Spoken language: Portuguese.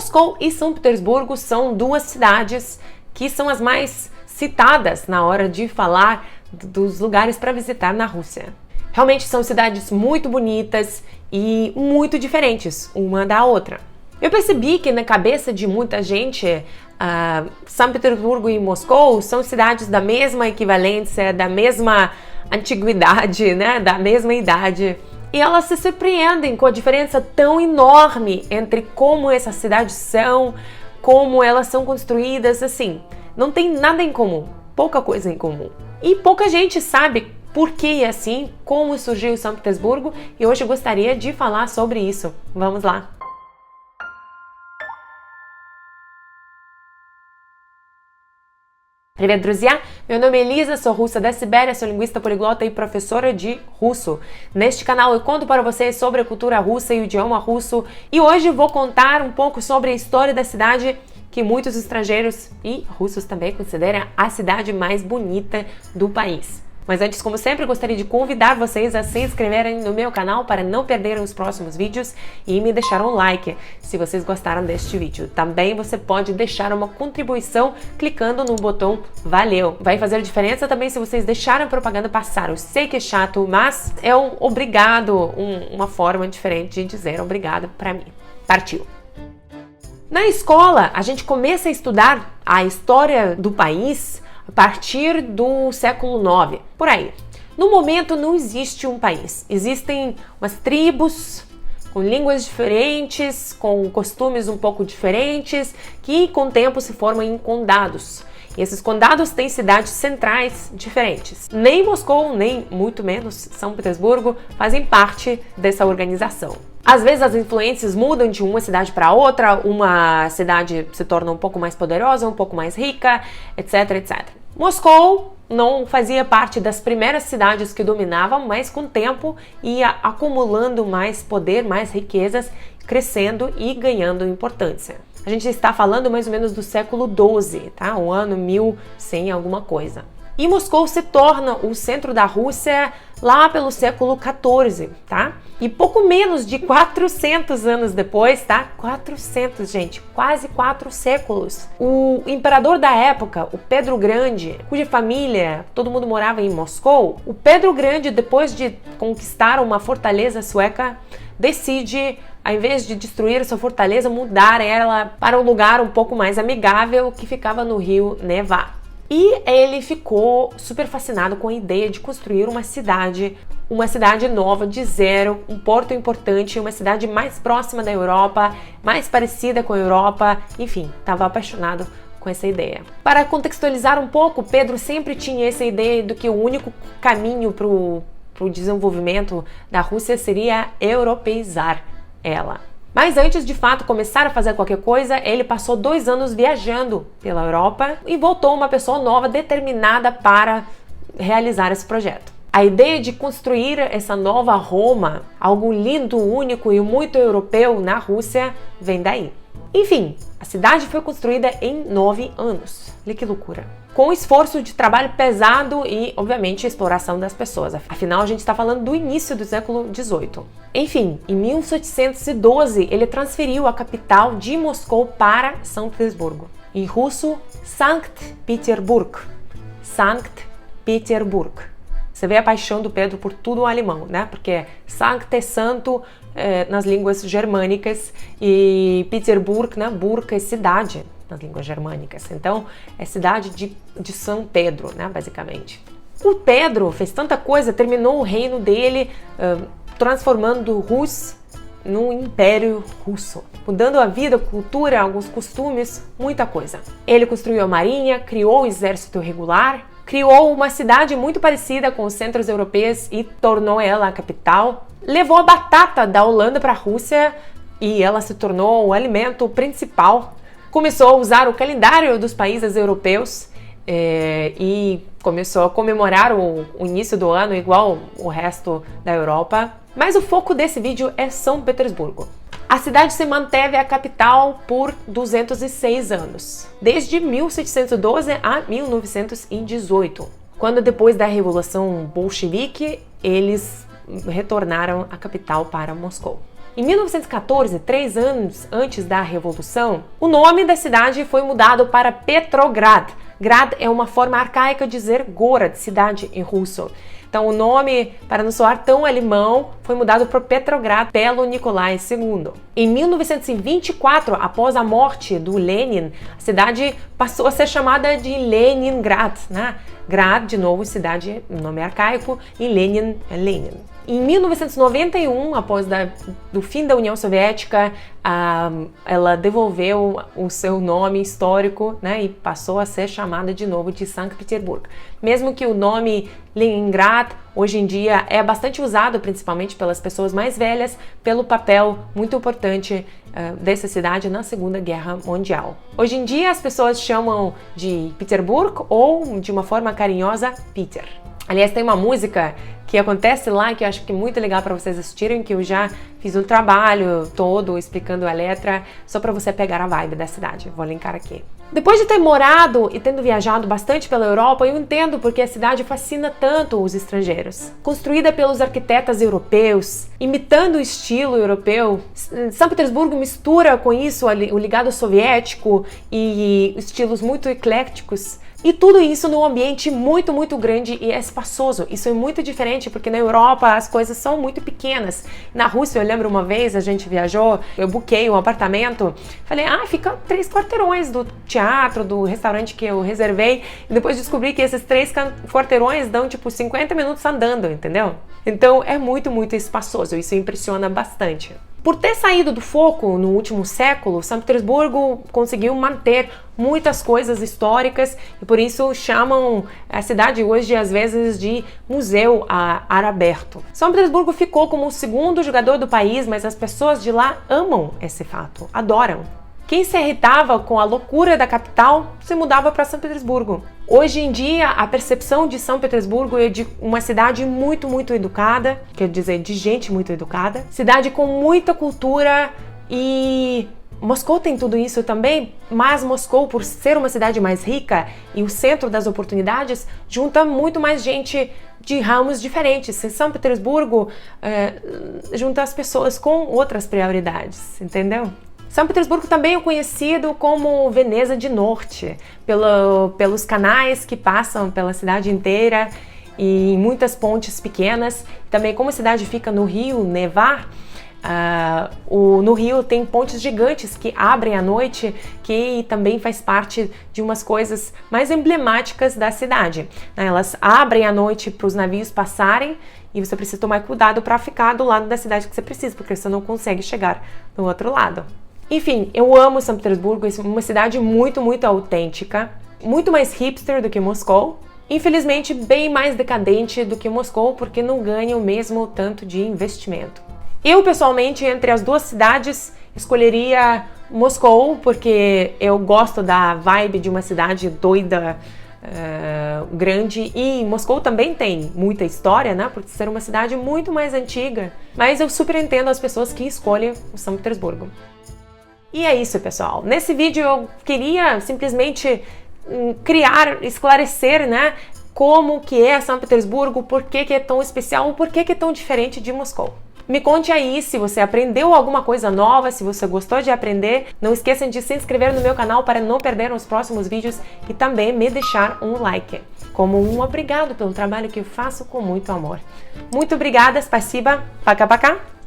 Moscou e São Petersburgo são duas cidades que são as mais citadas na hora de falar dos lugares para visitar na Rússia. Realmente são cidades muito bonitas e muito diferentes uma da outra. Eu percebi que na cabeça de muita gente, São Petersburgo e Moscou são cidades da mesma equivalência, da mesma antiguidade, né? Da mesma idade. E elas se surpreendem com a diferença tão enorme entre como essas cidades são, como elas são construídas, assim. Não tem nada em comum, pouca coisa em comum. E pouca gente sabe por que é assim, como surgiu São Petersburgo, e hoje eu gostaria de falar sobre isso. Vamos lá! Привет, друзья! Meu nome é Elisa, sou russa da Sibéria, sou linguista poliglota e professora de russo. Neste canal eu conto para vocês sobre a cultura russa e o idioma russo, e hoje vou contar um pouco sobre a história da cidade que muitos estrangeiros e russos também consideram a cidade mais bonita do país. Mas antes, como sempre, gostaria de convidar vocês a se inscreverem no meu canal para não perderem os próximos vídeos e me deixar um like se vocês gostaram deste vídeo. Também você pode deixar uma contribuição clicando no botão valeu. Vai fazer diferença também se vocês deixarem a propaganda passar. Eu sei que é chato, mas é um obrigado, uma forma diferente de dizer obrigado para mim. Partiu! Na escola, a gente começa a estudar a história do país a partir do século IX, por aí. No momento não existe um país, existem umas tribos com línguas diferentes, com costumes um pouco diferentes, que com o tempo se formam em condados. E esses condados têm cidades centrais diferentes. Nem Moscou, nem muito menos São Petersburgo fazem parte dessa organização. Às vezes as influências mudam de uma cidade para outra, uma cidade se torna um pouco mais poderosa, um pouco mais rica, etc, etc. Moscou não fazia parte das primeiras cidades que dominavam, mas com o tempo ia acumulando mais poder, mais riquezas, crescendo e ganhando importância. A gente está falando mais ou menos do século XII, tá? O ano 1100 alguma coisa. E Moscou se torna o centro da Rússia lá pelo século XIV, tá? E pouco menos de 400 anos depois, tá? 400, gente, quase 4 séculos. O imperador da época, o Pedro Grande, cuja família, todo mundo morava em Moscou, o Pedro Grande, depois de conquistar uma fortaleza sueca, decide, ao invés de destruir sua fortaleza, mudar ela para um lugar um pouco mais amigável que ficava no rio Neva. E ele ficou super fascinado com a ideia de construir uma cidade nova de zero, um porto importante, uma cidade mais próxima da Europa, mais parecida com a Europa, enfim, estava apaixonado com essa ideia. Para contextualizar um pouco, Pedro sempre tinha essa ideia de que o único caminho para o desenvolvimento da Rússia seria europeizar ela. Mas antes de fato começar a fazer qualquer coisa, ele passou 2 anos viajando pela Europa e voltou uma pessoa nova, determinada para realizar esse projeto. A ideia de construir essa nova Roma, algo lindo, único e muito europeu na Rússia, vem daí. Enfim, a cidade foi construída em 9 anos. Olha que loucura! Com esforço de trabalho pesado e, obviamente, exploração das pessoas. Afinal, a gente está falando do início do século XVIII. Enfim, em 1712, ele transferiu a capital de Moscou para São Petersburgo. Em russo, Sankt Peterburg. Sankt Peterburg. Você vê a paixão do Pedro por tudo alemão, né? Porque Sankt é santo nas línguas germânicas e Peterburg, né? Burg é cidade nas línguas germânicas. Então, é cidade de São Pedro, né? Basicamente. O Pedro fez tanta coisa, terminou o reino dele transformando Rus num império russo, mudando a vida, a cultura, alguns costumes, muita coisa. Ele construiu a marinha, criou o exército regular, criou uma cidade muito parecida com os centros europeus e tornou ela a capital. Levou a batata da Holanda para a Rússia e ela se tornou o alimento principal. Começou a usar o calendário dos países europeus e começou a comemorar o início do ano igual o resto da Europa. Mas o foco desse vídeo é São Petersburgo. A cidade se manteve a capital por 206 anos, desde 1712 a 1918, quando depois da Revolução Bolchevique, eles retornaram a capital para Moscou. Em 1914, 3 anos antes da Revolução, o nome da cidade foi mudado para Petrograd. Grad é uma forma arcaica de dizer Gorod, cidade em russo. Então o nome, para não soar tão alemão, foi mudado para Petrograd pelo Nicolai II. Em 1924, após a morte do Lenin, a cidade passou a ser chamada de Leningrad, né? Grad, de novo, cidade, nome arcaico, e Lenin é Lenin. Em 1991, após do fim da União Soviética, ela devolveu o seu nome histórico, né, e passou a ser chamada de novo de Sankt Petersburgo. Mesmo que o nome Leningrad hoje em dia é bastante usado, principalmente pelas pessoas mais velhas, pelo papel muito importante dessa cidade na Segunda Guerra Mundial. Hoje em dia as pessoas chamam de Petersburg ou, de uma forma carinhosa, Peter. Aliás, tem uma música que acontece lá, que eu acho que é muito legal para vocês assistirem, que eu já fiz um trabalho todo explicando a letra, só para você pegar a vibe da cidade. Vou linkar aqui. Depois de ter morado e tendo viajado bastante pela Europa, eu entendo porque a cidade fascina tanto os estrangeiros. Construída pelos arquitetos europeus, imitando o estilo europeu, São Petersburgo mistura com isso o legado soviético e estilos muito ecléticos. E tudo isso num ambiente muito, muito grande e espaçoso. Isso é muito diferente porque na Europa as coisas são muito pequenas. Na Rússia, eu lembro uma vez, a gente viajou, eu buquei um apartamento, falei, fica 3 quarteirões do teatro, do restaurante que eu reservei, e depois descobri que esses 3 quarteirões dão tipo 50 minutos andando, entendeu? Então é muito, muito espaçoso, isso impressiona bastante. Por ter saído do foco no último século, São Petersburgo conseguiu manter muitas coisas históricas e por isso chamam a cidade hoje às vezes de museu a ar aberto. São Petersburgo ficou como o segundo jogador do país, mas as pessoas de lá amam esse fato, adoram. Quem se irritava com a loucura da capital se mudava para São Petersburgo. Hoje em dia, a percepção de São Petersburgo é de uma cidade muito, muito educada, quer dizer, de gente muito educada, cidade com muita cultura e Moscou tem tudo isso também, mas Moscou, por ser uma cidade mais rica e o centro das oportunidades, junta muito mais gente de ramos diferentes. Em São Petersburgo, junta as pessoas com outras prioridades, entendeu? São Petersburgo também é conhecido como Veneza de Norte, pelos canais que passam pela cidade inteira e muitas pontes pequenas. Também como a cidade fica no rio Nevar, no rio tem pontes gigantes que abrem à noite, que também faz parte de umas coisas mais emblemáticas da cidade. Elas abrem à noite para os navios passarem e você precisa tomar cuidado para ficar do lado da cidade que você precisa, porque você não consegue chegar do outro lado. Enfim, eu amo São Petersburgo, é uma cidade muito, muito autêntica, muito mais hipster do que Moscou. Infelizmente, bem mais decadente do que Moscou, porque não ganha o mesmo tanto de investimento. Eu, pessoalmente, entre as duas cidades, escolheria Moscou, porque eu gosto da vibe de uma cidade doida, grande, e Moscou também tem muita história, né, por ser uma cidade muito mais antiga, mas eu super entendo as pessoas que escolhem o São Petersburgo. E é isso, pessoal. Nesse vídeo eu queria simplesmente esclarecer, né, como que é São Petersburgo, por que é tão especial, por que é tão diferente de Moscou. Me conte aí se você aprendeu alguma coisa nova, se você gostou de aprender. Não esqueçam de se inscrever no meu canal para não perder os próximos vídeos e também me deixar um like. Como um obrigado pelo trabalho que eu faço com muito amor. Muito obrigada, спасибо, пока-пока!